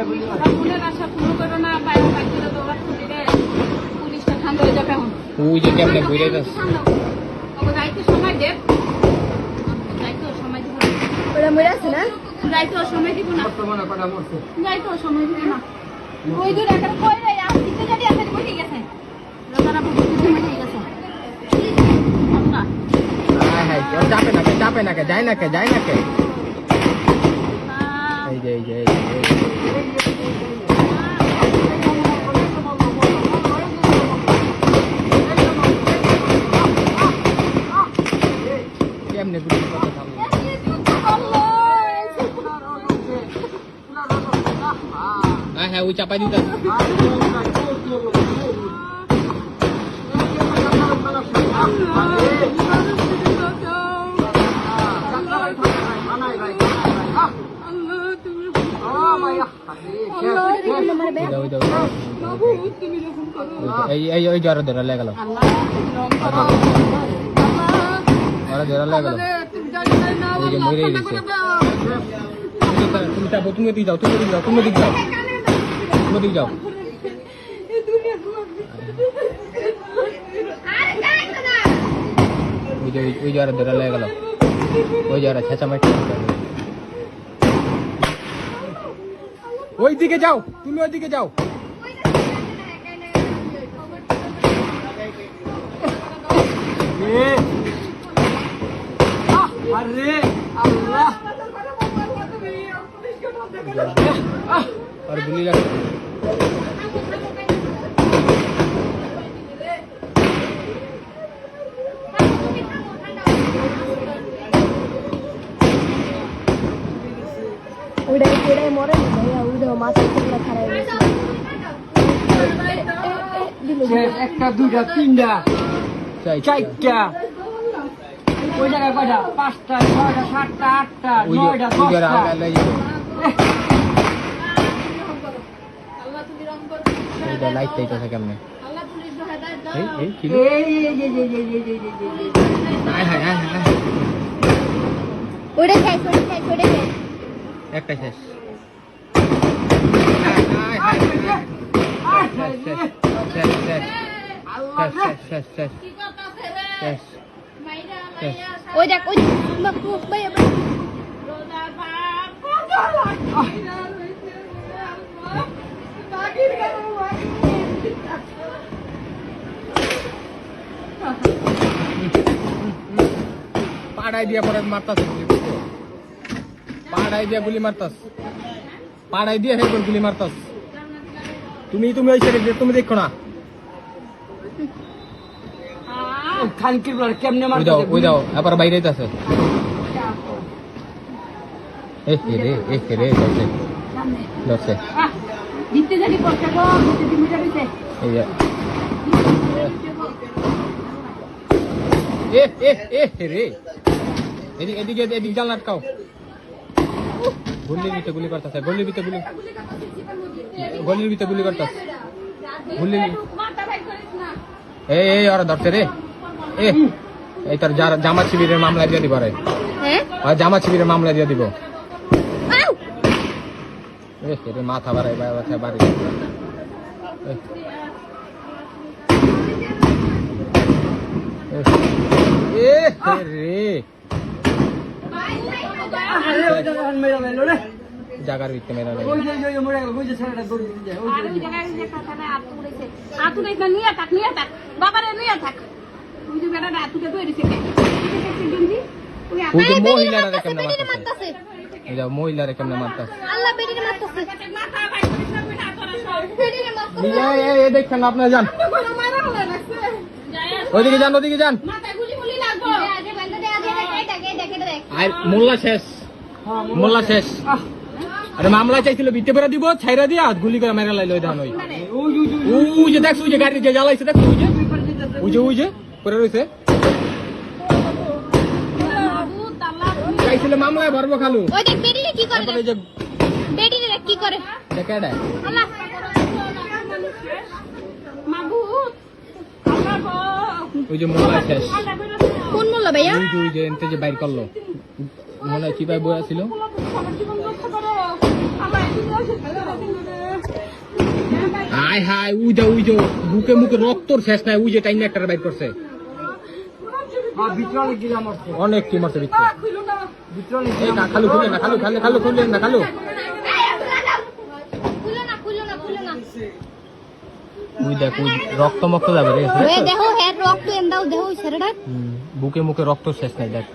মনের আশা পূরণ করো না, বাইরে বাইরে দৌড়া দিলে পুলিশটা ঠান্ডা হয়ে যাবে। এখন ওই যে কেমনে ঘুরে যাচ্ছে, যাইতে সময় দেব, যাইতে সময় দিব। ওরা মরে আছে না? যাইতে সময় দিব না, যাইতে সময় দিব না। ওই দূর একটা কই রে, আর দিতে যদি আছে দিব। ঠিক আছে, রাজারা বুঝতে ঠিক আছে। আমরা হ্যাঁ হ্যাঁ চাপে না কে যায় না কে এই যে কেমনে গুলি কথা থামলো। হ্যাঁ ওই চাপাই দিতে এই জ্বর ধরা লেগে গেল, ওই যে মরে গেছে। তুমি দিক যাও ওই জ্বর ধরা লেগে গেল, ওই জ্বর ছেঁচা মাটি। ওই দিকে যাও, তুমি ওই দিকে যাও। আরে আল্লাহ, আর গুলি লাগে। ওইটাই মরে না ভাইয়া, ওইটা মাছের টুকরা খারাপ হয়েছে। একটা দুইটা তিনটা চারটা, ওই জায়গায় কয়টা? 5টা 6টা 7টা 8টা 9টা 10টা। লাইট চাইতেছে কেমনে? ওইটা খাই একটা শেষ। ওই দেখ ওই ভাইয়া পাড়াই দিয়া পরে মারতাস, পাড়াই দিয়া গুলি মারতাস, পাড়াই দিয়া হে গুলি মারতাস। তুমি ওই সাইডে তুমি দেখো না। খানকির বল কেমনে মারতে? ওই দাও আবার বাইরে আছে। এ রে ধরছে দিতে জানি করতে গো, দিতে দিতে দিতে এই রে এদিকে জাল আটকাও। গলির ভিতরে গুলি করতেছে, গলির ভিতরে গুলি করতেছে। এই ওরা ধরছে রে। এই তোর জামাত শিবিরের মামলা দিয়ে দিব রে, জামাত শিবিরের মামলা দিয়ে দিব। মাথা বাড়াই বাড়ি জাগার ভিতরে মেরা মহিলারা কেমনে মারতেছে, মহিলারা কেমনে মারতেছে। দেখছেন আপনারা, যান ওইদিকে যান। আর মোল্লা শেষ আরে মামলা চাইছিল বিতে পেরা দিব, ছাইরা দিয়া গুলি করে মেরা লাইলো। ধান ওই যে দেখছো, ওই যে গাড়ি যে জ্বালাইছে, দেখছো ওই যে করে রয়েছে। চাইছিল মামলায় ভরবো খালু। ওই যে মোল্লা শেষ। কোন মোল্লা ভাইয়া? ওই যে এনতে যে বাইর করলো, মনে হয় চিপাই বই ছিল। হায় হায় উই যে বুকে মুখে রক্তর শেষ নাই উই যে টাইম একটা বাইর করছে ভিতরে অনেক গিলা মরছে অনেক কি মারছে ভিতরে ভিতরে অনেক এই খালু খুলে না খালু খুলে না খালু উই দেখ উই রক্ত মক্ত যাবে রে দেখো হেড রক্ত এন্দাও দেখো ছেড়ে বুকে মুখে রক্ত শেষ নাই দেখ